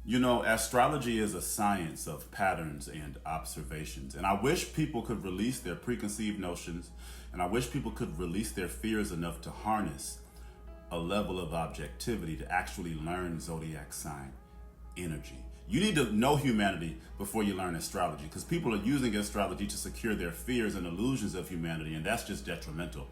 You know, astrology is a science of patterns and observations. And I wish people could release their preconceived notions, and I wish people could release their fears enough to harness a level of objectivity to actually learn zodiac sign energy. You need to know humanity before you learn astrology, because people are using astrology to secure their fears and illusions of humanity, and that's just detrimental.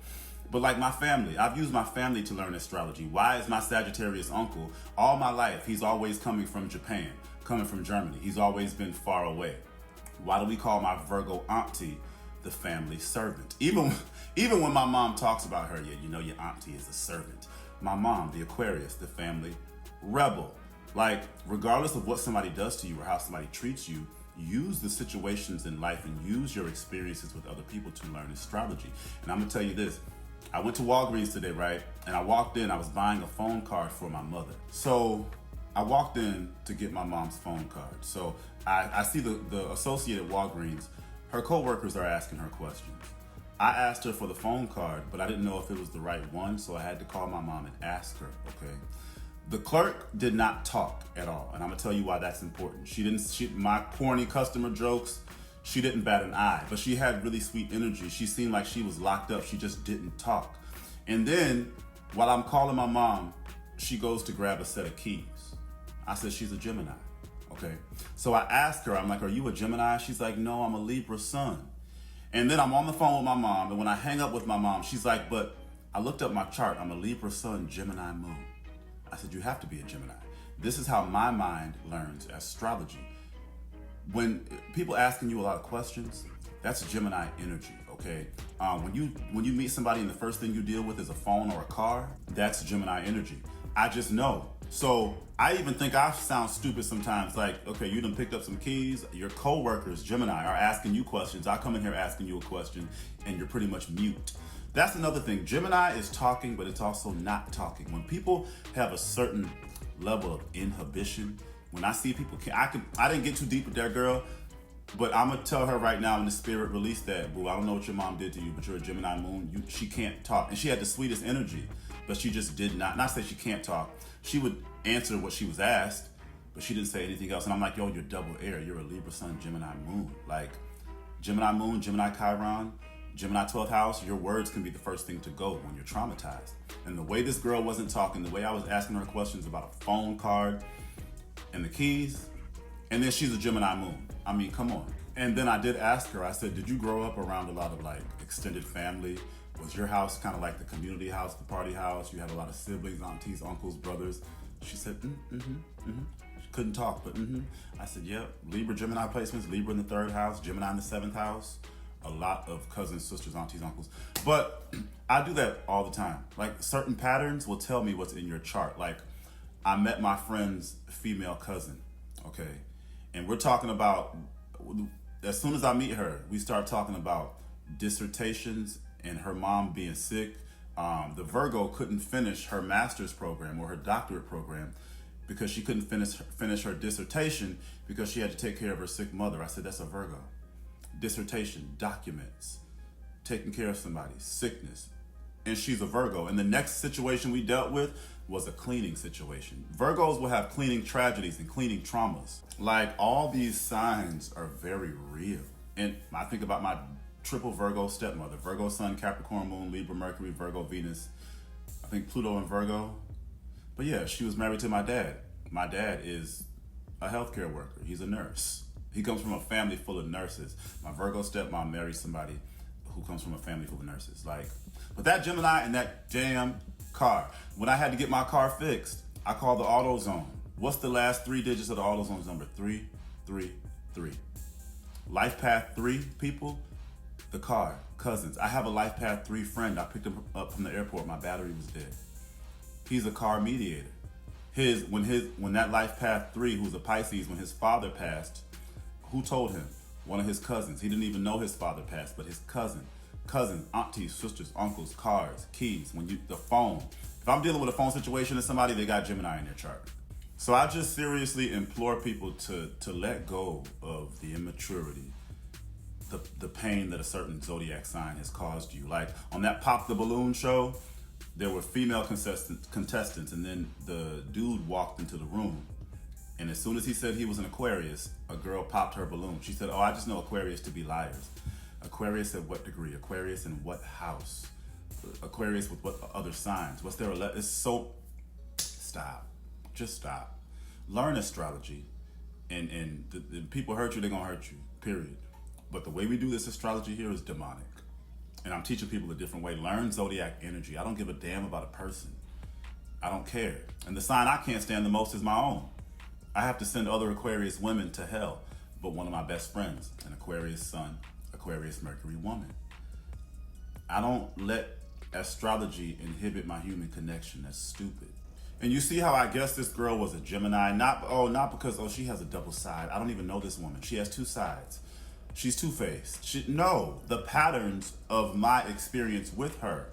But like my family, I've used my family to learn astrology. Why is my Sagittarius uncle, all my life, he's always coming from Japan, coming from Germany. He's always been far away. Why do we call my Virgo auntie the family servant? Even when my mom talks about her, yeah, you know your auntie is a servant. My mom, the Aquarius, the family rebel. Like, regardless of what somebody does to you or how somebody treats you, use the situations in life and use your experiences with other people to learn astrology. And I'm gonna tell you this. I went to Walgreens today, right? And I walked in, I was buying a phone card for my mother. So I walked in to get my mom's phone card. So I see the associate at Walgreens, her coworkers are asking her questions. I asked her for the phone card, but I didn't know if it was the right one, so I had to call my mom and ask her, okay? The clerk did not talk at all, and I'm gonna tell you why that's important. My corny customer jokes, she didn't bat an eye, but she had really sweet energy. She seemed like she was locked up. She just didn't talk. And then, while I'm calling my mom, she goes to grab a set of keys. I said, she's a Gemini, okay? So I asked her, I'm like, are you a Gemini? She's like, no, I'm a Libra sun. And then I'm on the phone with my mom, and when I hang up with my mom, she's like, but I looked up my chart. I'm a Libra sun, Gemini moon. I said, you have to be a Gemini. This is how my mind learns astrology. When people asking you a lot of questions, that's Gemini energy, okay? When you meet somebody and the first thing you deal with is a phone or a car, that's Gemini energy. I just know. So I even think I sound stupid sometimes. Like, okay, you done picked up some keys. Your coworkers, Gemini, are asking you questions. I come in here asking you a question, and you're pretty much mute. That's another thing. Gemini is talking, but it's also not talking. When people have a certain level of inhibition, when I see people, I didn't get too deep with that girl, but I'm gonna tell her right now in the spirit, release that, boo. I don't know what your mom did to you, but you're a Gemini moon. She can't talk, and she had the sweetest energy, but she just did not say she can't talk. She would answer what she was asked, but she didn't say anything else. And I'm like, yo, you're double air. You're a Libra sun, Gemini moon. Like Gemini moon, Gemini Chiron, Gemini 12th house, your words can be the first thing to go when you're traumatized. And the way this girl wasn't talking, the way I was asking her questions about a phone card and the keys, and then she's a Gemini moon. I mean, come on. And then I did ask her, I said, did you grow up around a lot of like extended family? Was your house kind of like the community house, the party house? You had a lot of siblings, aunties, uncles, brothers? She said, She couldn't talk, but I said, yep, Libra, Gemini placements, Libra in the 3rd house, Gemini in the 7th house. A lot of cousins, sisters, aunties, uncles. But I do that all the time. Like certain patterns will tell me what's in your chart. Like I met my friend's female cousin, okay? And we're talking about, as soon as I meet her, we start talking about dissertations and her mom being sick. The Virgo couldn't finish her master's program or her doctorate program because she couldn't finish her dissertation because she had to take care of her sick mother. I said, that's a Virgo. Dissertation, documents, taking care of somebody, sickness. And she's a Virgo. And the next situation we dealt with was a cleaning situation. Virgos will have cleaning tragedies and cleaning traumas. Like all these signs are very real. And I think about my triple Virgo stepmother, Virgo sun, Capricorn moon, Libra, Mercury, Virgo, Venus, I think Pluto and Virgo. But yeah, she was married to my dad. My dad is a healthcare worker. He's a nurse. He comes from a family full of nurses. My Virgo stepmom married somebody who comes from a family full of nurses. Like, but that Gemini and that damn car. When I had to get my car fixed, I called the AutoZone. What's the last 3 digits of the AutoZone's number? 333. Life Path 3 people, the car, cousins. I have a Life Path 3 friend. I picked him up from the airport. My battery was dead. He's a car mediator. When that Life Path 3, who's a Pisces, when his father passed, who told him? One of his cousins. He didn't even know his father passed, but his cousin, aunties, sisters, uncles, cars, keys, the phone. If I'm dealing with a phone situation with somebody, they got Gemini in their chart. So I just seriously implore people to let go of the immaturity, the pain that a certain zodiac sign has caused you. Like on that Pop the Balloon show, there were female contestants, and then the dude walked into the room And as soon as he said he was an Aquarius, a girl popped her balloon. She said, oh, I just know Aquarius to be liars. Aquarius at what degree? Aquarius in what house? Aquarius with what other signs? What's their, it's so, stop. Just stop. Learn astrology. And the people hurt you, they're going to hurt you, period. But the way we do this astrology here is demonic. And I'm teaching people a different way. Learn zodiac energy. I don't give a damn about a person. I don't care. And the sign I can't stand the most is my own. I have to send other Aquarius women to hell. But one of my best friends, an Aquarius sun, Aquarius Mercury woman. I don't let astrology inhibit my human connection. That's stupid. And you see how I guess this girl was a Gemini? Not because she has a double side. I don't even know this woman. She has two sides. She's two-faced. No, the patterns of my experience with her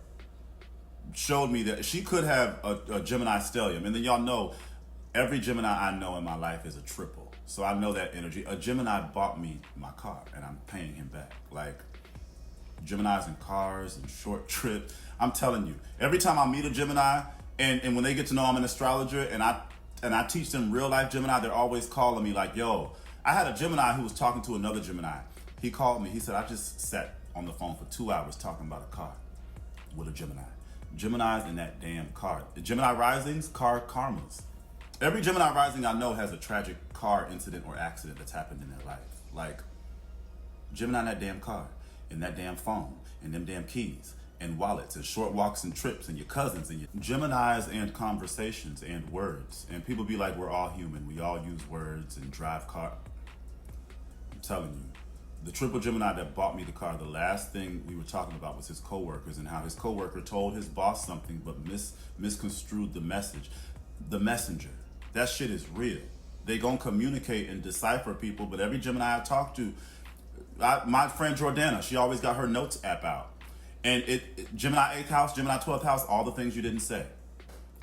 showed me that she could have a Gemini stellium. And then y'all know, every Gemini I know in my life is a triple. So I know that energy. A Gemini bought me my car, and I'm paying him back. Like, Geminis and cars and short trips. I'm telling you, every time I meet a Gemini, and when they get to know I'm an astrologer, and I teach them real life Gemini, they're always calling me like, yo, I had a Gemini who was talking to another Gemini. He called me. He said, I just sat on the phone for 2 hours talking about a car with a Gemini. Gemini's in that damn car. The Gemini risings, car karmas. Every Gemini rising I know has a tragic car incident or accident that's happened in their life. Like, Gemini in that damn car, in that damn phone, and them damn keys, and wallets, and short walks and trips, and your cousins, and your Geminis and conversations and words. And people be like, we're all human. We all use words and drive car. I'm telling you, the triple Gemini that bought me the car, the last thing we were talking about was his coworkers and how his coworker told his boss something but misconstrued the message. The messenger. That shit is real. They gonna communicate and decipher people, but every Gemini I talk to, my friend Jordana, she always got her notes app out. And Gemini 8th house, Gemini 12th house, all the things you didn't say.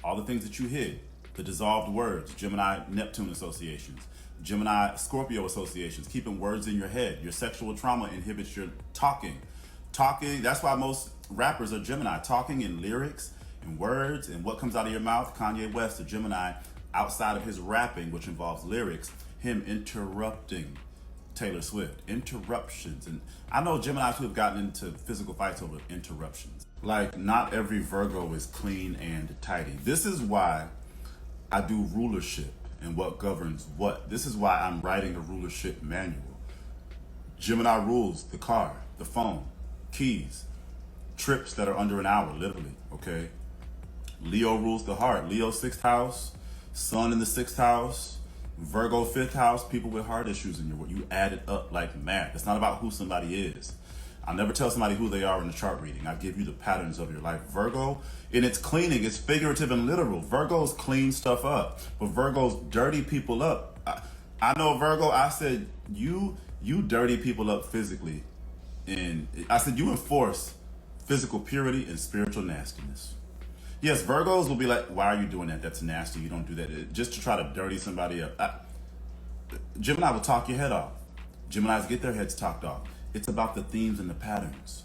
All the things that you hid. The dissolved words, Gemini Neptune associations. Gemini Scorpio associations, keeping words in your head. Your sexual trauma inhibits your talking. That's why most rappers are Gemini. Talking in lyrics and words and what comes out of your mouth. Kanye West, a Gemini, outside of his rapping, which involves lyrics, him interrupting Taylor Swift. Interruptions. And I know Geminis who have gotten into physical fights over interruptions. Like, not every Virgo is clean and tidy. This is why I do rulership and what governs what. This is why I'm writing a rulership manual. Gemini rules the car, the phone, keys, trips that are under an hour, literally, okay? Leo rules the heart. Leo 6th house, Sun in the 6th house, Virgo 5th house, people with heart issues in your world. You add it up like math. It's not about who somebody is. I never tell somebody who they are in the chart reading. I give you the patterns of your life. Virgo, in its cleaning, it's figurative and literal. Virgos clean stuff up, but Virgos dirty people up. I know Virgo, I said, you dirty people up physically. And I said, you enforce physical purity and spiritual nastiness. Yes, Virgos will be like, why are you doing that? That's nasty. You don't do that. Just to try to dirty somebody up. Gemini will talk your head off. Geminis get their heads talked off. It's about the themes and the patterns.